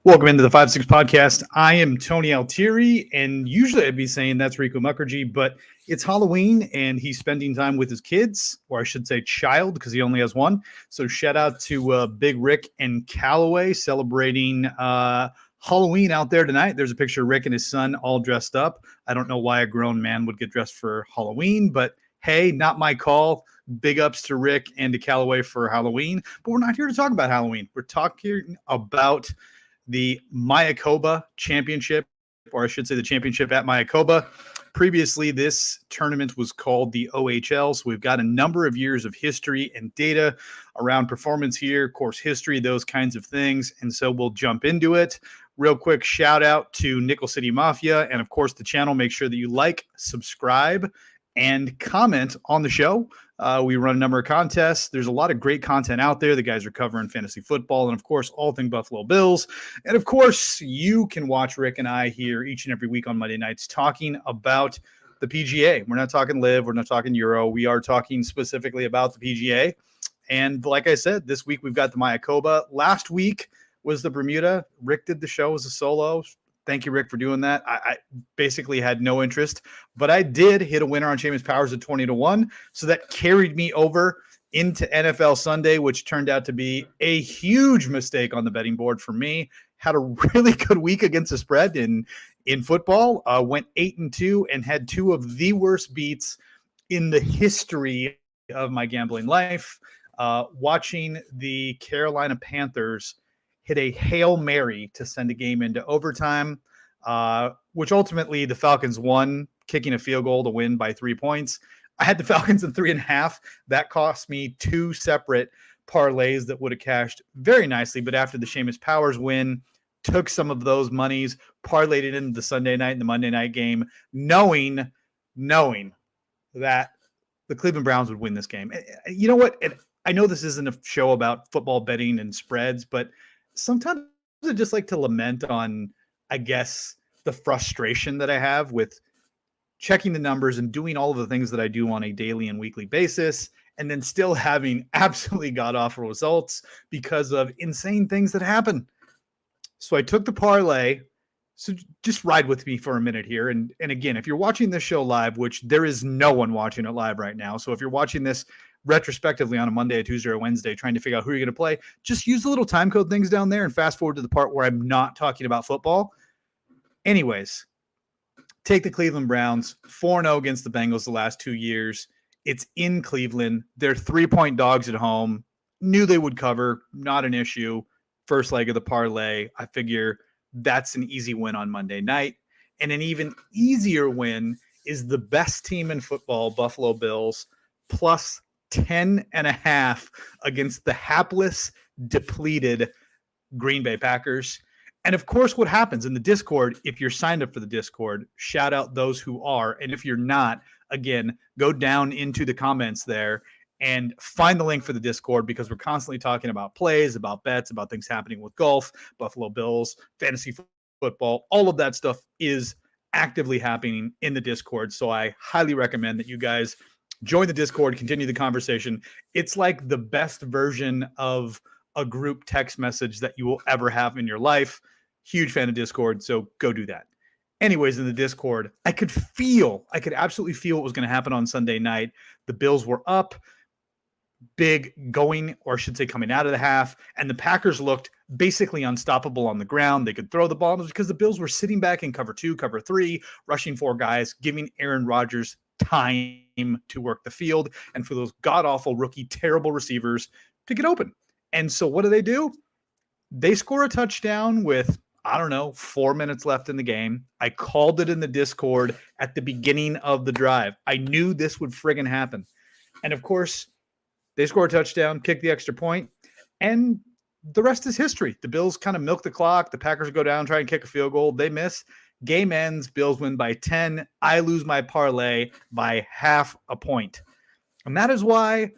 Welcome into the 5-6 podcast. I am Tony Altieri, and usually I'd be saying that's Rico Mukherjee, but it's Halloween, and he's spending time with his kids, or I should say child, because he only has one. So shout out to Big Rick and Callaway celebrating Halloween out there tonight. There's a picture of Rick and his son all dressed up. I don't know why a grown man would get dressed for Halloween, but hey, not my call. Big ups to Rick and to Callaway for Halloween. But we're not here to talk about Halloween. We're talking about the MAYAKOBA Championship, or I should say the championship at MAYAKOBA. Previously, this tournament was called the OHL, so we've got a number of years of history and data around performance here, course history, those kinds of things, and so we'll jump into it. Real quick shout out to Nickel City Mafia and, of course, the channel. Make sure that you like, subscribe, and comment on the show. We run a number of contests. There's a lot of great content out there. The guys are covering fantasy football and, of course, all things Buffalo Bills. And, of course, you can watch Rick and I here each and every week on Monday nights talking about the PGA. We're not talking Live. We're not talking Euro. We are talking specifically about the PGA. And like I said, this week we've got the MAYAKOBA. Last week was the Bermuda. Rick did the show as a solo. Thank you, Rick, for doing that. I basically had no interest, but I did hit a winner on Seamus Powers at 20-1. So that carried me over into NFL Sunday, which turned out to be a huge mistake on the betting board for me. Had a really good week against the spread in football. Went 8-2 and had two of the worst beats in the history of my gambling life. Watching the Carolina Panthers hit a Hail Mary to send a game into overtime, which ultimately the Falcons won, kicking a field goal to win by 3 points. I had the Falcons in 3.5. That cost me two separate parlays that would have cashed very nicely. But after the Seamus Powers win, took some of those monies, parlayed it into the Sunday night and the Monday night game, knowing that the Cleveland Browns would win this game. You know what? I know this isn't a show about football betting and spreads, but sometimes I just like to lament on, I guess, the frustration that I have with checking the numbers and doing all of the things that I do on a daily and weekly basis, and then still having absolutely god-awful results because of insane things that happen. So I took the parlay. So just ride with me for a minute here. And again, if you're watching this show live, which there is no one watching it live right now, so if you're watching this retrospectively on a Monday, a Tuesday, or Wednesday, trying to figure out who you're going to play, just use the little time code things down there and fast forward to the part where I'm not talking about football. Anyways, take the Cleveland Browns, 4-0 against the Bengals the last 2 years. It's in Cleveland. They're 3-point dogs at home. Knew they would cover. Not an issue. First leg of the parlay. I figure that's an easy win on Monday night. And an even easier win is the best team in football, Buffalo Bills, plus 10.5 against the hapless, depleted Green Bay Packers. And of course, what happens in the Discord, if you're signed up for the Discord, shout out those who are. And if you're not, again, go down into the comments there and find the link for the Discord, because we're constantly talking about plays, about bets, about things happening with golf, Buffalo Bills, fantasy football. All of that stuff is actively happening in the Discord. So I highly recommend that you guys join the Discord, continue the conversation. It's like the best version of a group text message that you will ever have in your life. Huge fan of Discord, so go do that. Anyways, in the Discord, I could absolutely feel what was going to happen on Sunday night. The Bills were up big going, or I should say coming out of the half, and the Packers looked basically unstoppable on the ground. They could throw the ball because the Bills were sitting back in cover 2, cover 3, rushing 4 guys, giving Aaron Rodgers time to work the field and for those god-awful rookie terrible receivers to get open. And so what do? They score a touchdown with, 4 minutes left in the game. I called it in the Discord at the beginning of the drive. I knew this would friggin' happen. And of course, they score a touchdown, kick the extra point, and the rest is history. The Bills kind of milk the clock. The Packers go down, try and kick a field goal. They miss. Game ends. Bills win by 10. I lose my parlay by half a point. And that is why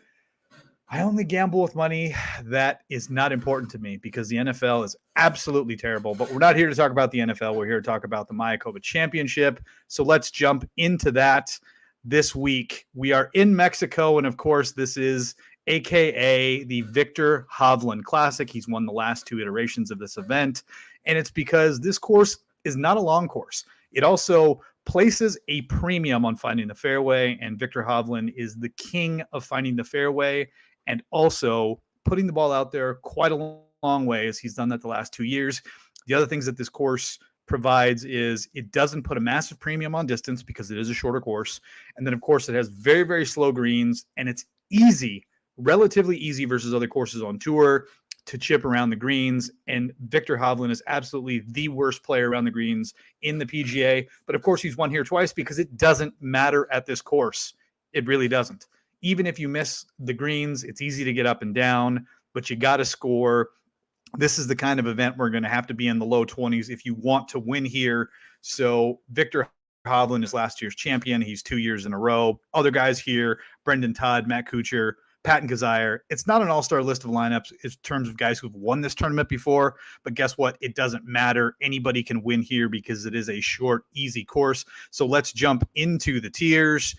I only gamble with money that is not important to me, because the NFL is absolutely terrible. But we're not here to talk about the NFL. We're here to talk about the MAYAKOBA Championship. So let's jump into that this week. We are in Mexico, and of course, this is AKA the Victor Hovland Classic. He's won the last 2 iterations of this event. And it's because this course is not a long course. It also places a premium on finding the fairway, and Viktor Hovland is the king of finding the fairway and also putting the ball out there quite a long way, as he's done that the last 2 years. The other things that this course provides is it doesn't put a massive premium on distance because it is a shorter course. And then, of course, it has very, very slow greens, and it's easy, relatively easy versus other courses on tour to chip around the greens. And Viktor Hovland is absolutely the worst player around the greens in the PGA. But of course, he's won here twice because it doesn't matter at this course. It really doesn't. Even if you miss the greens, it's easy to get up and down, but you got to score. This is the kind of event we're going to have to be in the low 20s if you want to win here. So Viktor Hovland is last year's champion. He's 2 years in a row. Other guys here, Brendan Todd, Matt Kuchar, Patton Kizzire. It's not an all-star list of lineups in terms of guys who've won this tournament before, but guess what? It doesn't matter. Anybody can win here because it is a short, easy course. So let's jump into the tiers.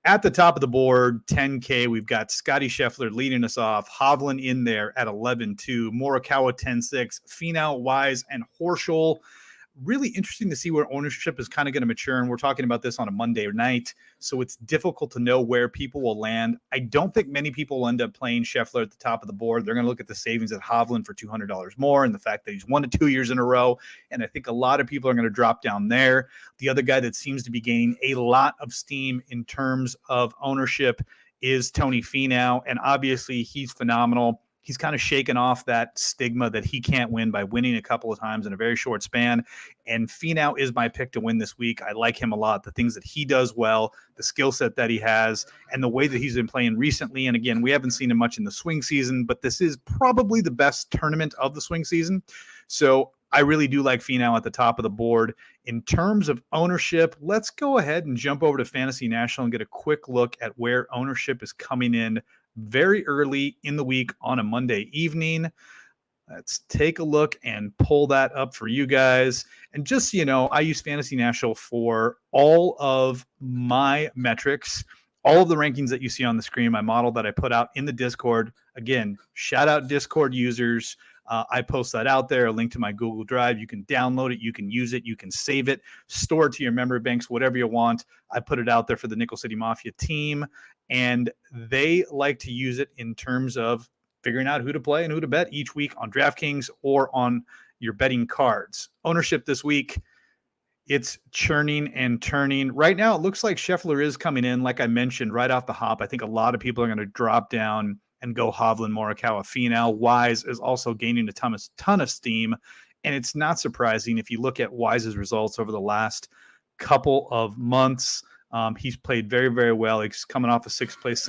At the top of the board, 10K, we've got Scotty Scheffler leading us off. Hovland in there at 11-2. Morikawa 10-6. Finau, Wise, and Horschel. Really interesting to see where ownership is kind of going to mature. And we're talking about this on a Monday night, so it's difficult to know where people will land. I don't think many people will end up playing Scheffler at the top of the board. They're going to look at the savings at Hovland for $200 more and the fact that he's won it 2 years in a row. And I think a lot of people are going to drop down there. The other guy that seems to be gaining a lot of steam in terms of ownership is Tony Finau. And obviously he's phenomenal. He's kind of shaken off that stigma that he can't win by winning a couple of times in a very short span. And Finau is my pick to win this week. I like him a lot. The things that he does well, the skill set that he has, and the way that he's been playing recently. And again, we haven't seen him much in the swing season, but this is probably the best tournament of the swing season. So I really do like Finau at the top of the board. In terms of ownership, let's go ahead and jump over to Fantasy National and get a quick look at where ownership is coming in very early in the week on a Monday evening. Let's take a look and pull that up for you guys. And just so you know, I use Fantasy National for all of my metrics, all of the rankings that you see on the screen, my model that I put out in the Discord. Again, shout out Discord users. I post that out there, a link to my Google Drive. You can download it, you can use it, you can save it, store it to your memory banks, whatever you want. I put it out there for the Nickel City Mafia team, and they like to use it in terms of figuring out who to play and who to bet each week on DraftKings or on your betting cards. Ownership this week, it's churning and turning. Right now, it looks like Scheffler is coming in, like I mentioned, right off the hop. I think a lot of people are going to drop down and go Hovland, Morikawa, Finau. Wise is also gaining a ton of steam, and it's not surprising if you look at Wise's results over the last couple of months. He's played very, very well. He's coming off a sixth-place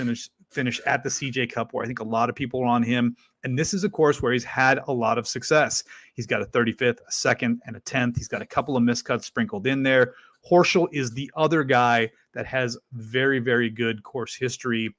finish at the CJ Cup, where I think a lot of people are on him. And this is a course where he's had a lot of success. He's got a 35th, a 2nd, and a 10th. He's got a couple of miscuts sprinkled in there. Horschel is the other guy that has very, very good course history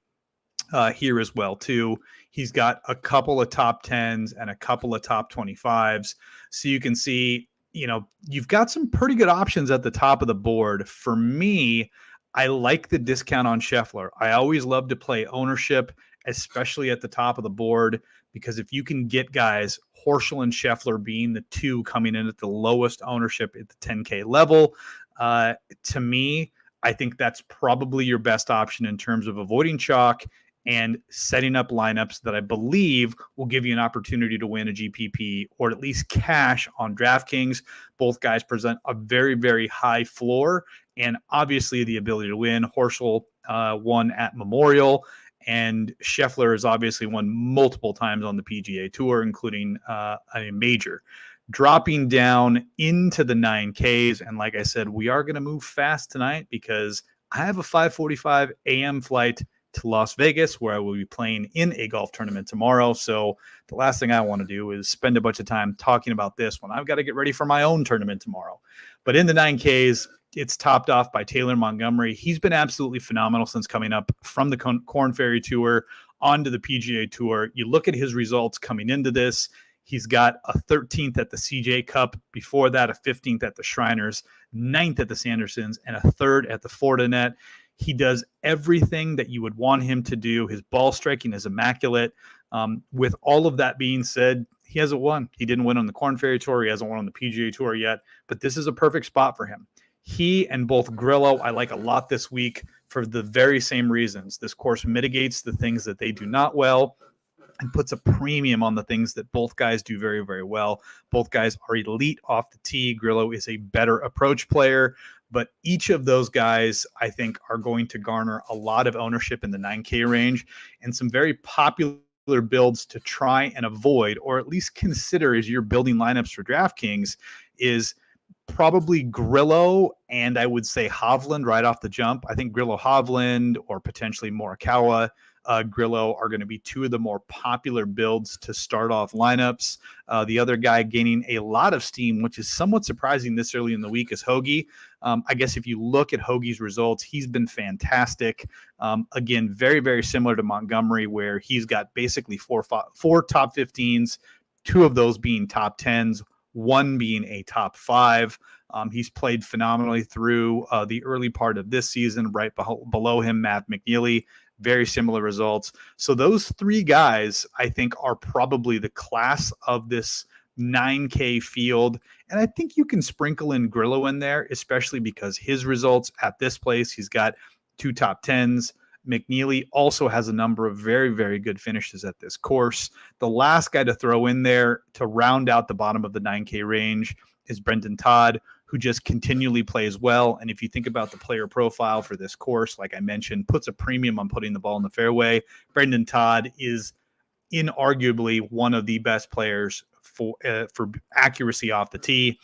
here as well too. He's got a couple of top 10s and a couple of top 25s. So you can see, you've got some pretty good options at the top of the board. For me, I like the discount on Scheffler. I always love to play ownership, especially at the top of the board, because if you can get guys, Horschel and Scheffler being the two coming in at the lowest ownership at the 10K level, to me, I think that's probably your best option in terms of avoiding chalk and setting up lineups that I believe will give you an opportunity to win a GPP or at least cash on DraftKings. Both guys present a very, very high floor and obviously the ability to win. Horschel won at Memorial, and Scheffler has obviously won multiple times on the PGA Tour, including a major. Dropping down into the 9Ks, and like I said, we are going to move fast tonight because I have a 5:45 a.m. flight to Las Vegas, where I will be playing in a golf tournament tomorrow. So the last thing I want to do is spend a bunch of time talking about this when I've got to get ready for my own tournament tomorrow. But in the 9Ks, it's topped off by Taylor Montgomery. He's been absolutely phenomenal since coming up from the Korn Ferry Tour onto the PGA Tour. You look at his results coming into this. He's got a 13th at the CJ Cup. Before that, a 15th at the Shriners, 9th at the Sandersons, and a 3rd at the Fortinet. He does everything that you would want him to do. His ball striking is immaculate. With all of that being said, he hasn't won. He didn't win on the Korn Ferry Tour. He hasn't won on the PGA Tour yet, but this is a perfect spot for him. He and both Grillo I like a lot this week for the very same reasons. This course mitigates the things that they do not well and puts a premium on the things that both guys do very, very well. Both guys are elite off the tee. Grillo is a better approach player, but each of those guys, I think, are going to garner a lot of ownership in the 9K range and some very popular builds to try and avoid, or at least consider as you're building lineups for DraftKings, is probably Grillo and I would say Hovland right off the jump. I think Grillo, Hovland, or potentially Morikawa, Grillo are going to be two of the more popular builds to start off lineups. The other guy gaining a lot of steam, which is somewhat surprising this early in the week, is Hoagie. I guess if you look at Hoagie's results, he's been fantastic. Again, very, very similar to Montgomery, where he's got basically four top 15s, two of those being top 10s, one being a top 5. He's played phenomenally through the early part of this season. Right below him, Matt McNeely, very similar results. So those three guys, I think, are probably the class of this 9K field. And I think you can sprinkle in Grillo in there, especially because his results at this place, he's got 2 top 10s. McNeely also has a number of very, very good finishes at this course. The last guy to throw in there to round out the bottom of the 9K range is Brendan Todd, who just continually plays well. And if you think about the player profile for this course, like I mentioned, puts a premium on putting the ball in the fairway. Brendan Todd is inarguably one of the best players for accuracy off the tee.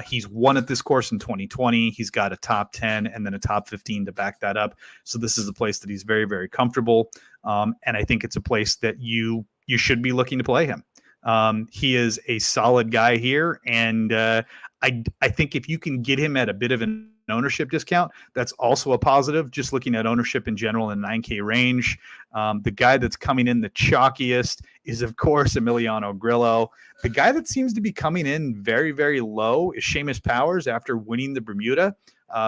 He's won at this course in 2020. He's got a top 10 and then a top 15 to back that up. So this is a place that he's very, very comfortable. And I think it's a place that you should be looking to play him. He is a solid guy here. And I think if you can get him at a bit of an ownership discount, that's also a positive. Just looking at ownership in general in 9K range, the guy that's coming in the chalkiest is, of course, Emiliano Grillo. The guy that seems to be coming in very, very low is Seamus Powers after winning the Bermuda.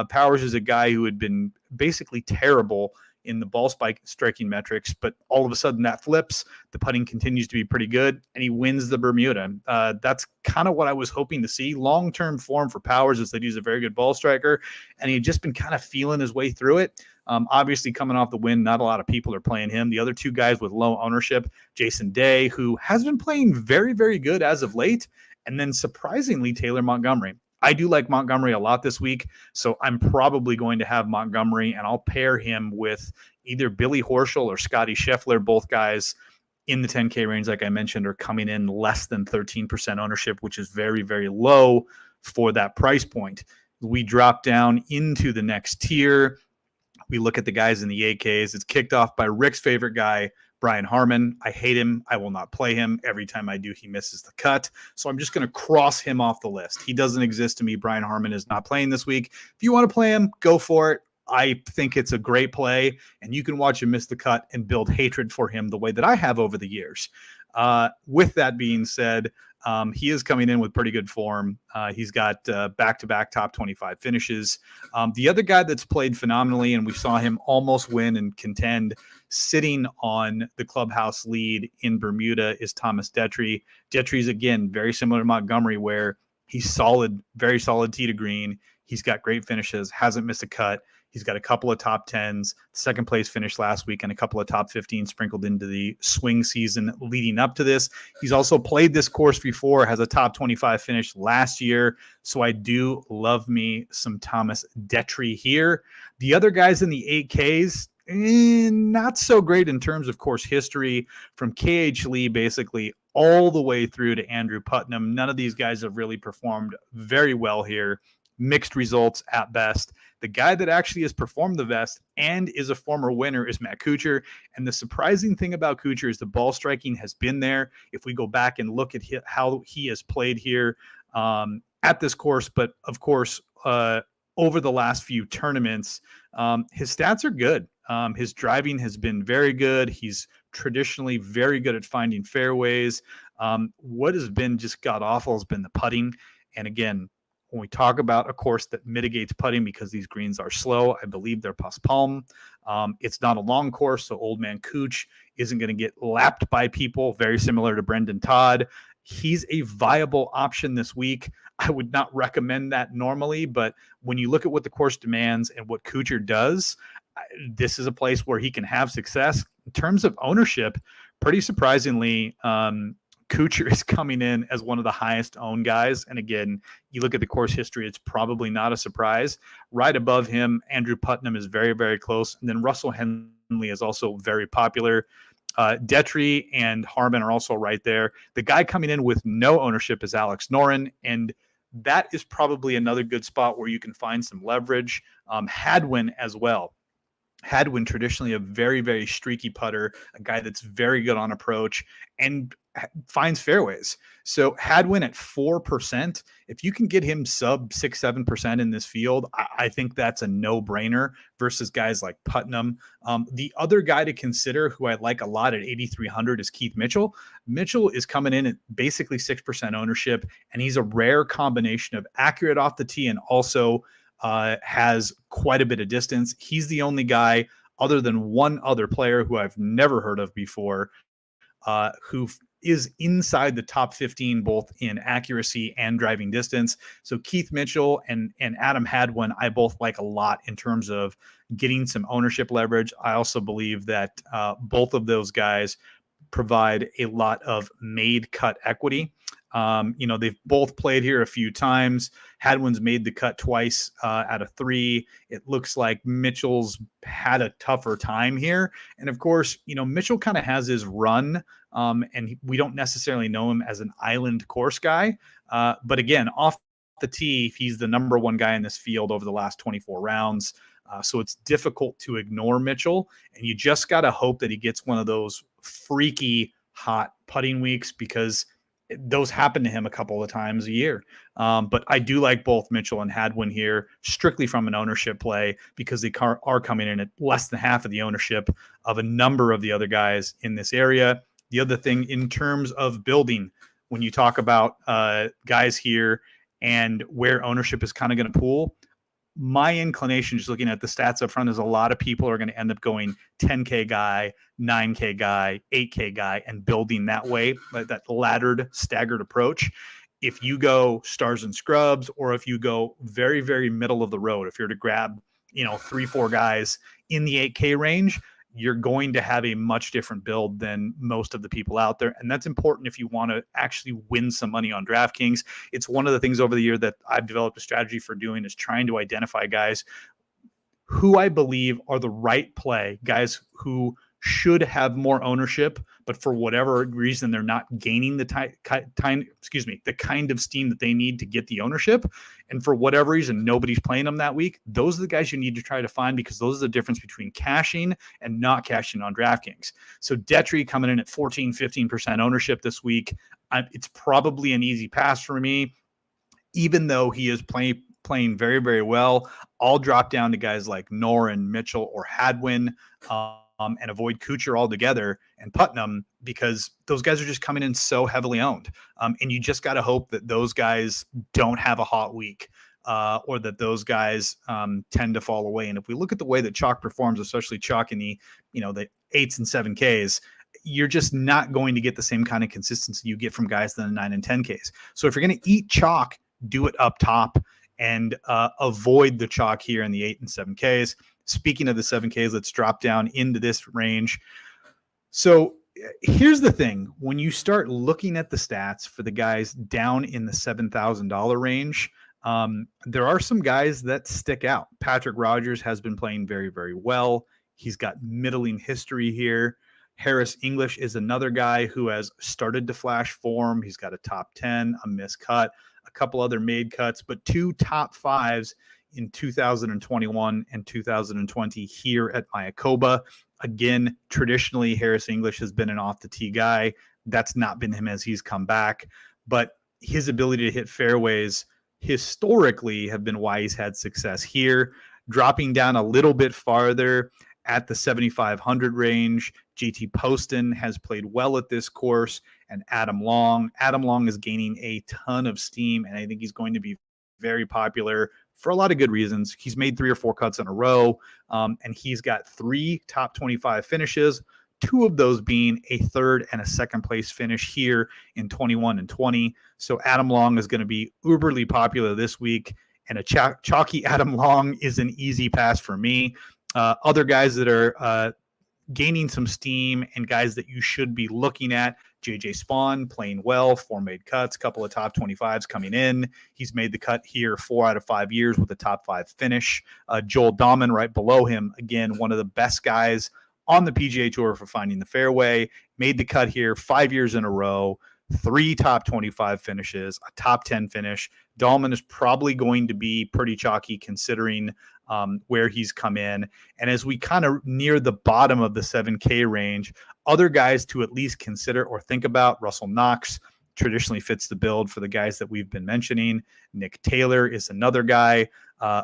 Powers is a guy who had been basically terrible in the ball striking metrics, but all of a sudden that flips. The putting continues to be pretty good, and he wins the Bermuda. That's kind of what I was hoping to see. Long-term form for Powers is that he's a very good ball striker, and he'd just been kind of feeling his way through it. Obviously, coming off the win, not a lot of people are playing him. The other two guys with low ownership, Jason Day, who has been playing very, very good as of late, and then surprisingly, Taylor Montgomery. I do like Montgomery a lot this week, so I'm probably going to have Montgomery, and I'll pair him with either Billy Horschel or Scotty Scheffler. Both guys in the 10K range, like I mentioned, are coming in less than 13% ownership, which is very, very low for that price point. We drop down into the next tier. We look at the guys in the 8Ks. It's kicked off by Rick's favorite guy, Brian Harman. I hate him. I will not play him. Every time I do, he misses the cut. So I'm just going to cross him off the list. He doesn't exist to me. Brian Harman is not playing this week. If you want to play him, go for it. I think it's a great play, and you can watch him miss the cut and build hatred for him the way that I have over the years. With that being said, he is coming in with pretty good form. He's got back-to-back top 25 finishes. The other guy that's played phenomenally, and we saw him almost win and contend sitting on the clubhouse lead in Bermuda, is Thomas Detry. Detry's, again, very similar to Montgomery, where he's solid, very solid tee to green. He's got great finishes, hasn't missed a cut. He's got a couple of top 10s, second place finish last week, and a couple of top 15 sprinkled into the swing season leading up to this. He's also played this course before, has a top 25 finish last year. So I do love me some Thomas Detry here. The other guys in the 8Ks, not so great in terms of course history, from KH Lee basically all the way through to Andrew Putnam. None of these guys have really performed very well here. Mixed results at best. The guy that actually has performed the best and is a former winner is Matt Kuchar. And the surprising thing about Kuchar is the ball striking has been there. If we go back and look at how he has played here at this course, but of course, over the last few tournaments, his stats are good. His driving has been very good. He's traditionally very good at finding fairways. What has been just god-awful has been the putting. And again, when we talk about a course that mitigates putting because these greens are slow, I believe they're Pas Palm. It's not a long course, so Old Man Cooch isn't going to get lapped by people, very similar to Brendan Todd. He's a viable option this week. I would not recommend that normally, but when you look at what the course demands and what Kuchar does, this is a place where he can have success. In terms of ownership, pretty surprisingly, Kuchar is coming in as one of the highest owned guys. And again, you look at the course history, it's probably not a surprise. Right above him, Andrew Putnam is very, very close. And then Russell Henley is also very popular. Detry and Harman are also right there. The guy coming in with no ownership is Alex Noren, and that is probably another good spot where you can find some leverage. Hadwin as well. Hadwin, traditionally a very, very streaky putter, a guy that's very good on approach and finds fairways. So Hadwin at 4%, if you can get him sub 6-7% in this field, I think that's a no-brainer versus guys like Putnam. The other guy to consider who I like a lot at 8,300 is Keith Mitchell. Mitchell is coming in at basically 6% ownership, and he's a rare combination of accurate off the tee and also has quite a bit of distance. He's the only guy other than one other player who I've never heard of before who is inside the top 15, both in accuracy and driving distance. So Keith Mitchell and Adam Hadwin, I both like a lot in terms of getting some ownership leverage. I also believe that both of those guys provide a lot of made cut equity. They've both played here a few times. Hadwin's made the cut twice out of 3. It looks like Mitchell's had a tougher time here. And of course, Mitchell kind of has his run, and we don't necessarily know him as an island course guy. But again, off the tee, he's the number 1 guy in this field over the last 24 rounds. So it's difficult to ignore Mitchell, and you just got to hope that he gets one of those freaky hot putting weeks, because those happen to him a couple of times a year. But I do like both Mitchell and Hadwin here, strictly from an ownership play, because they are coming in at less than half of the ownership of a number of the other guys in this area. The other thing in terms of building, when you talk about guys here and where ownership is kind of going to pool, my inclination, just looking at the stats up front, is a lot of people are going to end up going 10K guy, 9K guy, 8K guy, and building that way, that laddered, staggered approach. If you go stars and scrubs, or if you go very, very middle of the road, if you're to grab, 3-4 guys in the 8K range, you're going to have a much different build than most of the people out there. And that's important if you want to actually win some money on DraftKings. It's one of the things over the year that I've developed a strategy for doing, is trying to identify guys who I believe are the right play, guys who should have more ownership, but for whatever reason, they're not gaining the the kind of steam that they need to get the ownership. And for whatever reason, nobody's playing them that week. Those are the guys you need to try to find, because those are the difference between cashing and not cashing on DraftKings. So Detry coming in at 14-15% ownership this week. It's probably an easy pass for me, even though he is playing very, very well. I'll drop down to guys like Noren, Mitchell, or Hadwin, and avoid Kuchar altogether, and Putnam, because those guys are just coming in so heavily owned. And you just got to hope that those guys don't have a hot week, or that those guys tend to fall away. And if we look at the way that chalk performs, especially chalk in the 8s and 7Ks, you're just not going to get the same kind of consistency you get from guys in the 9 and 10Ks. So if you're going to eat chalk, do it up top, and avoid the chalk here in the 8 and 7Ks. Speaking of the 7Ks, let's drop down into this range. So here's the thing. When you start looking at the stats for the guys down in the $7,000 range, there are some guys that stick out. Patrick Rogers has been playing very, very well. He's got middling history here. Harris English is another guy who has started to flash form. He's got a top 10, a miscut, a couple other made cuts, but 2 top 5s in 2021 and 2020 here at Mayakoba. Again, traditionally, Harris English has been an off-the-tee guy. That's not been him as he's come back. But his ability to hit fairways historically have been why he's had success here. Dropping down a little bit farther at the 7,500 range, JT Poston has played well at this course, and Adam Long. Adam Long is gaining a ton of steam, and I think he's going to be very popular for a lot of good reasons. He's made 3 or 4 cuts in a row, and he's got 3 top 25 finishes, 2 of those being a 3rd and a 2nd place finish here in 21 and 20. So Adam Long is going to be uberly popular this week, and a chalky Adam Long is an easy pass for me. Other guys that are gaining some steam and guys that you should be looking at: JJ Spawn playing well, 4 made cuts, couple of top 25s coming in. He's made the cut here 4 out of 5 years with a top 5 finish. Joel Dahman right below him, again, one of the best guys on the PGA Tour for finding the fairway, made the cut here 5 years in a row, 3 top 25 finishes, a top 10 finish. Dahman is probably going to be pretty chalky considering where he's come in. And as we kind of near the bottom of the 7K range, other guys to at least consider or think about: Russell Knox traditionally fits the build for the guys that we've been mentioning. Nick Taylor is another guy.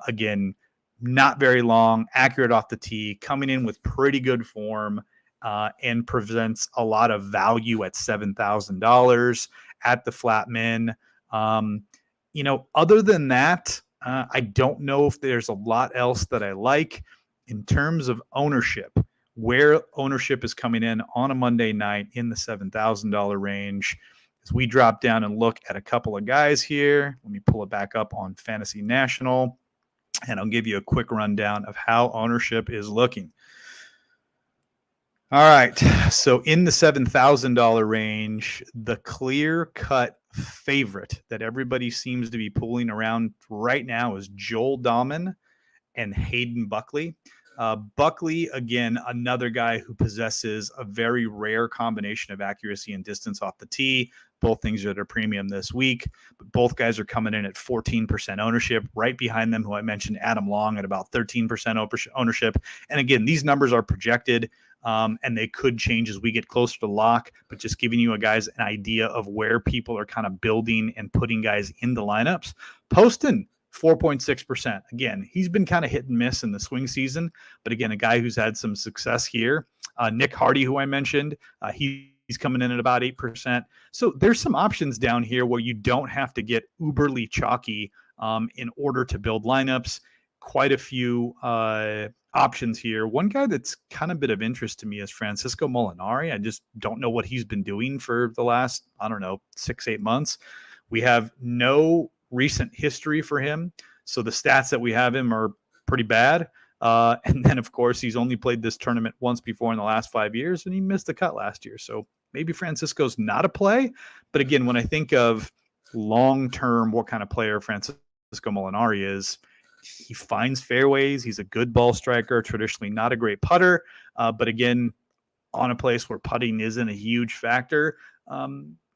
Again, not very long, accurate off the tee, coming in with pretty good form, and presents a lot of value at $7,000 at the flat min. Other than that, I don't know if there's a lot else that I like in terms of ownership, where ownership is coming in on a Monday night in the $7,000 range. As we drop down and look at a couple of guys here, let me pull it back up on Fantasy National, and I'll give you a quick rundown of how ownership is looking. All right, so in the $7,000 range, the clear-cut favorite that everybody seems to be pulling around right now is Joel Dahman and Hayden Buckley. Buckley, again, another guy who possesses a very rare combination of accuracy and distance off the tee. Both things are at a premium this week, but both guys are coming in at 14% ownership. Right behind them, who I mentioned, Adam Long, at about 13% ownership. And again, these numbers are projected, and they could change as we get closer to lock, but just giving you guys an idea of where people are kind of building and putting guys in the lineups. Poston, 4.6%. Again, he's been kind of hit and miss in the swing season, but again, a guy who's had some success here. Nick Hardy, who I mentioned, he's coming in at about 8%. So there's some options down here where you don't have to get uberly chalky in order to build lineups. Quite a few options here. One guy that's kind of a bit of interest to me is Francisco Molinari. I just don't know what he's been doing for the last, 6-8 months. We have no recent history for him, so the stats that we have him are pretty bad. And then, of course, he's only played this tournament once before in the last 5 years, and he missed the cut last year. So maybe Francisco's not a play. But again, when I think of long-term, what kind of player Francisco Molinari is, he finds fairways. He's a good ball striker, traditionally not a great putter. But again, on a place where putting isn't a huge factor,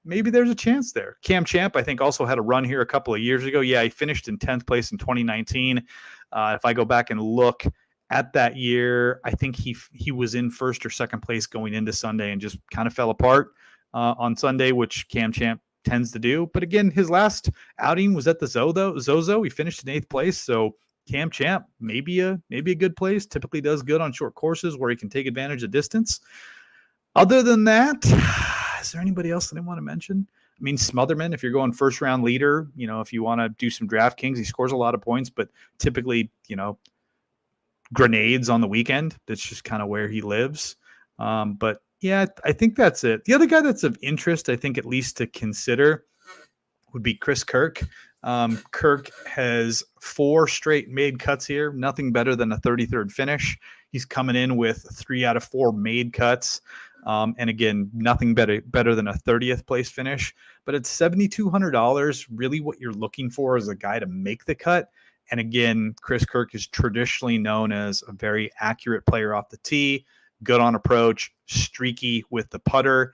maybe there's a chance there. Cam Champ, I think, also had a run here a couple of years ago. Yeah, he finished in 10th place in 2019. If I go back and look at that year, I think he was in 1st or 2nd place going into Sunday and just kind of fell apart on Sunday, which Cam Champ tends to do. But again, his last outing was at the Zozo. He finished in 8th place. So Cam Champ, maybe a good place. Typically does good on short courses where he can take advantage of distance. Other than that, is there anybody else that I want to mention? I mean, Smotherman, if you're going first round leader, if you want to do some DraftKings, he scores a lot of points, but typically, grenades on the weekend. That's just kind of where he lives. But yeah, I think that's it. The other guy that's of interest, I think, at least to consider, would be Chris Kirk. Kirk has 4 straight made cuts here, nothing better than a 33rd finish. He's coming in with 3 out of 4 made cuts. And again, nothing better than a 30th place finish. But at $7,200, really what you're looking for is a guy to make the cut. And again, Chris Kirk is traditionally known as a very accurate player off the tee, good on approach, streaky with the putter.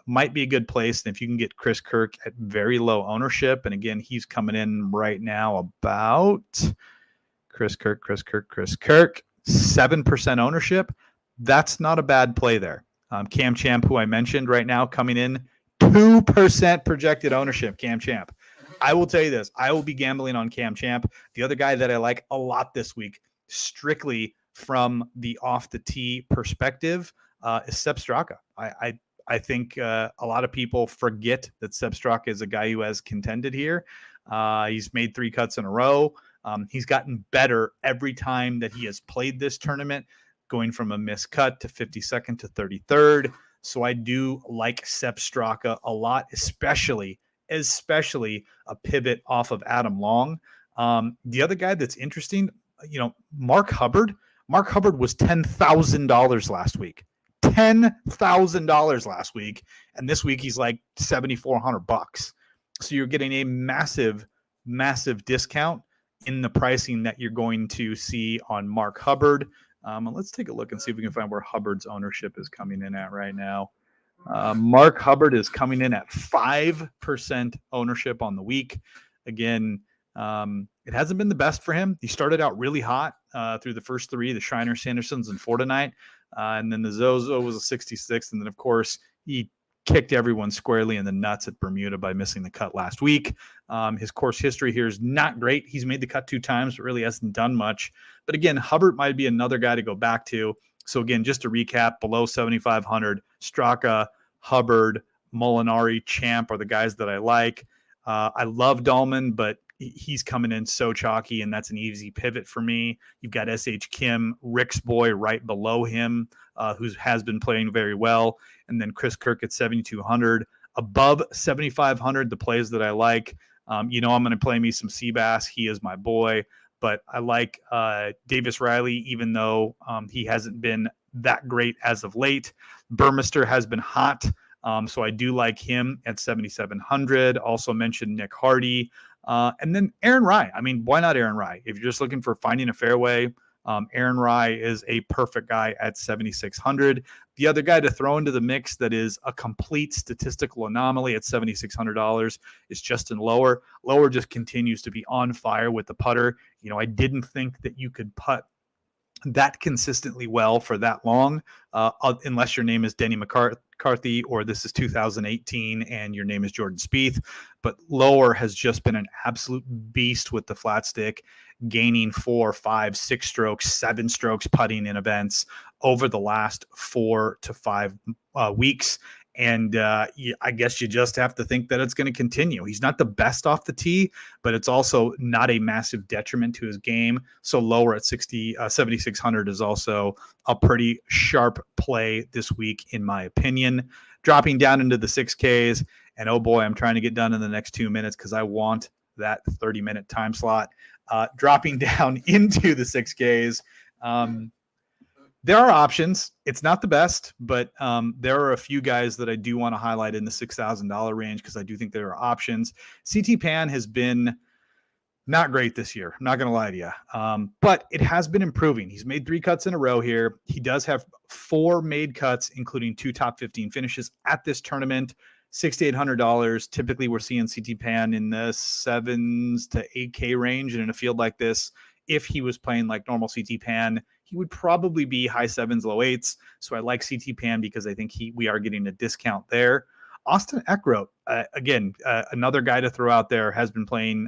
Might be a good place. And if you can get Chris Kirk at very low ownership, and again, he's coming in right now about Chris Kirk, 7% ownership. That's not a bad play there. Cam Champ, who I mentioned right now, coming in 2% projected ownership. Cam Champ. I will tell you this. I will be gambling on Cam Champ. The other guy that I like a lot this week, strictly from the off the tee perspective, is Sepp Straka. I think a lot of people forget that Sepp Straka is a guy who has contended here. He's made 3 cuts in a row. He's gotten better every time that he has played this tournament. going from a missed cut to 52nd to 33rd. So I do like Sepp Straka a lot, especially a pivot off of Adam Long. The other guy that's interesting, Mark Hubbard. Mark Hubbard was $10,000 last week. $10,000 last week, and this week he's like $7,400. So you're getting a massive discount in the pricing that you're going to see on Mark Hubbard. Let's take a look and see if we can find where Hubbard's ownership is coming in at right now. Mark Hubbard is coming in at 5% ownership on the week. Again, it hasn't been the best for him. He started out really hot through the first three, the Shriners, Sandersons, and Fortnite. And then the Zozo was a 66. And then, of course, he kicked everyone squarely in the nuts at Bermuda by missing the cut last week. His course history here is not great. He's made the cut 2 times, but really hasn't done much. But again, Hubbard might be another guy to go back to. So again, just to recap, below 7,500, Straka, Hubbard, Molinari, Champ are the guys that I like. I love Dahlman, but he's coming in so chalky, and that's an easy pivot for me. You've got S.H. Kim, Rick's boy right below him, who has been playing very well, and then Chris Kirk at 7,200. Above 7,500, the plays that I like, I'm going to play me some Seabass. He is my boy, but I like Davis Riley, even though he hasn't been that great as of late. Burmester has been hot, so I do like him at 7,700. Also mentioned Nick Hardy. And then Aaron Rye. I mean, why not Aaron Rye? If you're just looking for finding a fairway, Aaron Rye is a perfect guy at 7,600. The other guy to throw into the mix that is a complete statistical anomaly at $7,600 is Justin Lower. Lower just continues to be on fire with the putter. I didn't think that you could putt that consistently well for that long, unless your name is Denny McCarthy or this is 2018 and your name is Jordan Spieth. But Lower has just been an absolute beast with the flat stick, gaining 4, 5, 6 strokes, 7 strokes putting in events over the last 4 to 5 weeks. And I guess you just have to think that it's going to continue. He's not the best off the tee, but it's also not a massive detriment to his game. So Lower at 7,600 is also a pretty sharp play this week, in my opinion. Dropping down into the 6Ks, and oh boy, I'm trying to get done in the next 2 minutes because I want that 30-minute time slot. Dropping down into the 6Ks, there are options. It's not the best, but there are a few guys that I do want to highlight in the $6,000 range because I do think there are options. CT Pan has been not great this year. I'm not going to lie to you, but it has been improving. He's made 3 cuts in a row here. He does have 4 made cuts, including 2 top 15 finishes at this tournament. $6,800. Typically, we're seeing CT Pan in the 7s to 8K range, and in a field like this, if he was playing like normal CT Pan, he would probably be high 7s, low 8s. So I like CT Pan because I think we are getting a discount there. Austin Eckroat, another guy to throw out there, has been playing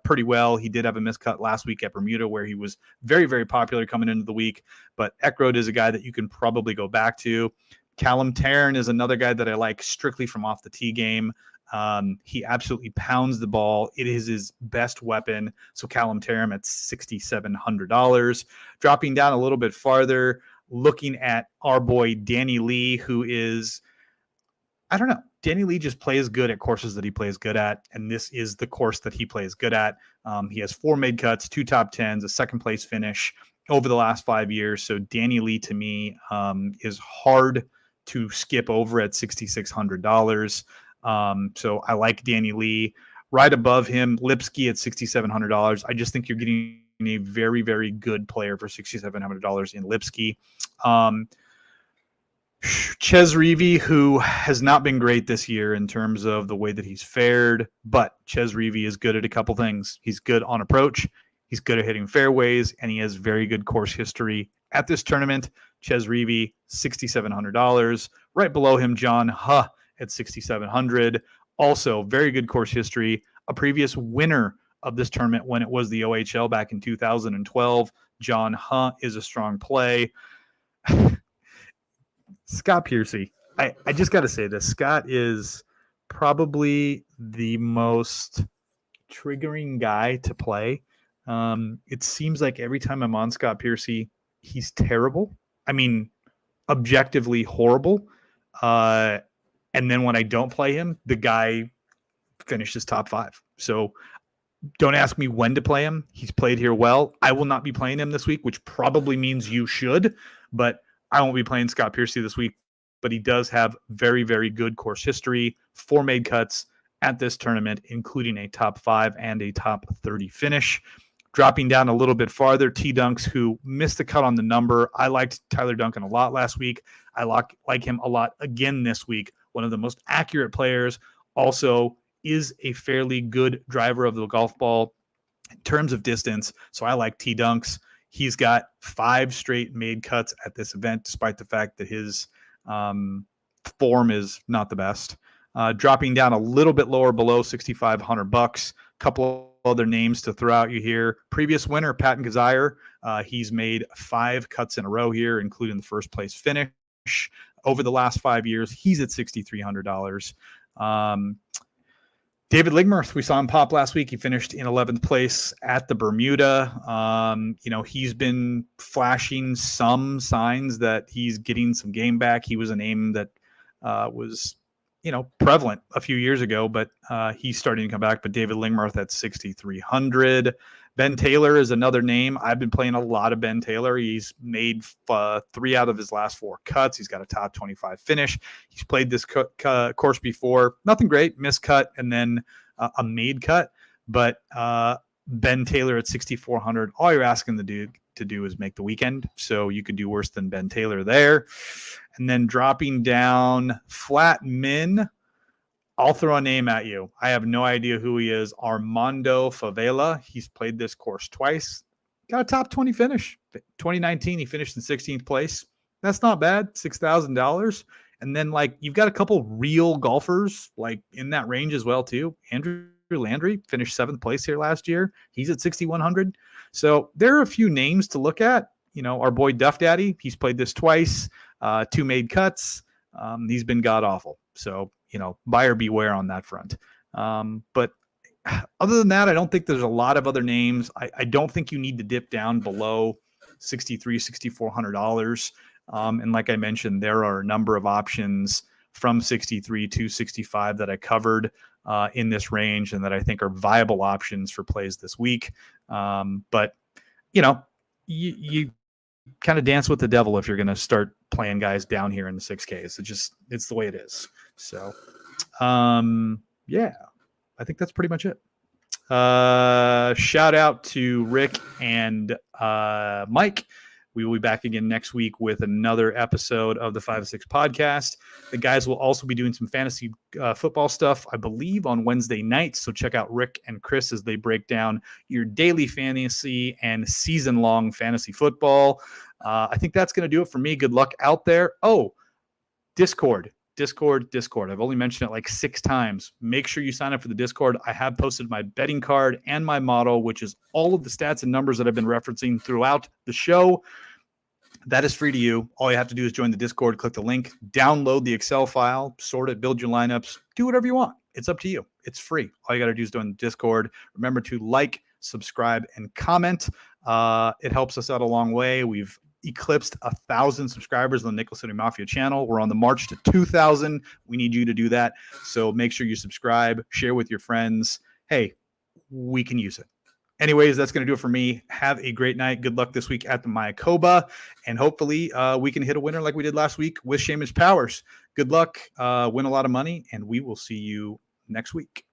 pretty well. He did have a miscut last week at Bermuda where he was very, very popular coming into the week. But Eckroat is a guy that you can probably go back to. Callum Tarrant is another guy that I like strictly from off the tee game. He absolutely pounds the ball. It is his best weapon. So Callum Tarrant at $6,700. Dropping down a little bit farther, looking at our boy Danny Lee, who is, I don't know, Danny Lee just plays good at courses that he plays good at, and this is the course that he plays good at. He has 4 made cuts, 2 top 10s, a second place finish over the last 5 years. So Danny Lee to me is hard to skip over at $6,600. So I like Danny Lee. Right above him, Lipsky at $6,700. I just think you're getting a very, very good player for $6,700 in Lipsky. Ches Reavie, who has not been great this year in terms of the way that he's fared, but Ches Reavie is good at a couple things. He's good on approach, he's good at hitting fairways, and he has very good course history at this tournament. Ches Reavie, $6,700. Right below him, John Huh at $6,700. Also, very good course history. A previous winner of this tournament when it was the OHL back in 2012. John Huh is a strong play. Scott Piercy. I just got to say this. Scott is probably the most triggering guy to play. It seems like every time I'm on Scott Piercy, he's terrible. I mean, objectively horrible. And then when I don't play him, the guy finishes top 5. So don't ask me when to play him. He's played here well. I will not be playing him this week, which probably means you should, but I won't be playing Scott Piercy this week. But he does have very, very good course history, 4 made cuts at this tournament, including a top 5 and a top 30 finish. Dropping down a little bit farther, T-Dunks, who missed the cut on the number. I liked Tyler Duncan a lot last week. I like him a lot again this week. One of the most accurate players. Also is a fairly good driver of the golf ball in terms of distance. So I like T-Dunks. He's got 5 straight made cuts at this event, despite the fact that his form is not the best. Dropping down a little bit lower below $6,500. Couple other names to throw out you here. Previous winner, Patton Kazire. He's made 5 cuts in a row here, including the first place finish. Over the last 5 years, he's at $6,300. David Ligmerth, we saw him pop last week. He finished in 11th place at the Bermuda. He's been flashing some signs that he's getting some game back. He was a name that was, prevalent a few years ago, but he's starting to come back. But David Ligmerth at 6,300. Ben Taylor is another name. I've been playing a lot of Ben Taylor. He's made 3 out of his last 4 cuts. He's got a top 25 finish. He's played this course before. Nothing great, miscut, and then a made cut. But Ben Taylor at 6,400. All you're asking the dude to do is make the weekend. So you could do worse than Ben Taylor there. And then dropping down flat min. I'll throw a name at you. I have no idea who he is. Armando Favela. He's played this course twice. Got a top 20 finish. 2019, he finished in 16th place. That's not bad. $6,000. And then, you've got a couple real golfers, in that range as well, too. Andrew Landry finished 7th place here last year. He's at 6,100. So there are a few names to look at. Our boy Duff Daddy, he's played this twice. 2 made cuts. He's been god-awful. So, buyer beware on that front. But other than that, I don't think there's a lot of other names. I don't think you need to dip down below $6,400. And like I mentioned, there are a number of options from 63 to 65 that I covered in this range and that I think are viable options for plays this week. But, you kind of dance with the devil if you're going to start playing guys down here in the 6Ks. It's the way it is. So, I think that's pretty much it. Shout out to Rick and Mike. We will be back again next week with another episode of the 5-6 podcast. The guys will also be doing some fantasy football stuff, I believe, on Wednesday nights. So check out Rick and Chris as they break down your daily fantasy and season-long fantasy football. I think that's going to do it for me. Good luck out there. Oh, Discord. I've only mentioned it 6 times. Make sure you sign up for the Discord. I have posted my betting card and my model, which is all of the stats and numbers that I've been referencing throughout the show. That is free to you. All you have to do is join the Discord, click the link, download the Excel file, sort it, build your lineups, do whatever you want. It's up to you. It's free. All you got to do is join the Discord. Remember to subscribe, and comment. It helps us out a long way. We've eclipsed 1,000 subscribers on the Nickel City Mafia channel. We're on the march to 2,000. We need you to do that. So make sure you subscribe, share with your friends. Hey, we can use it. Anyways, that's going to do it for me. Have a great night. Good luck this week at the Mayakoba. And hopefully we can hit a winner like we did last week with Seamus Powers. Good luck. Win a lot of money. And we will see you next week.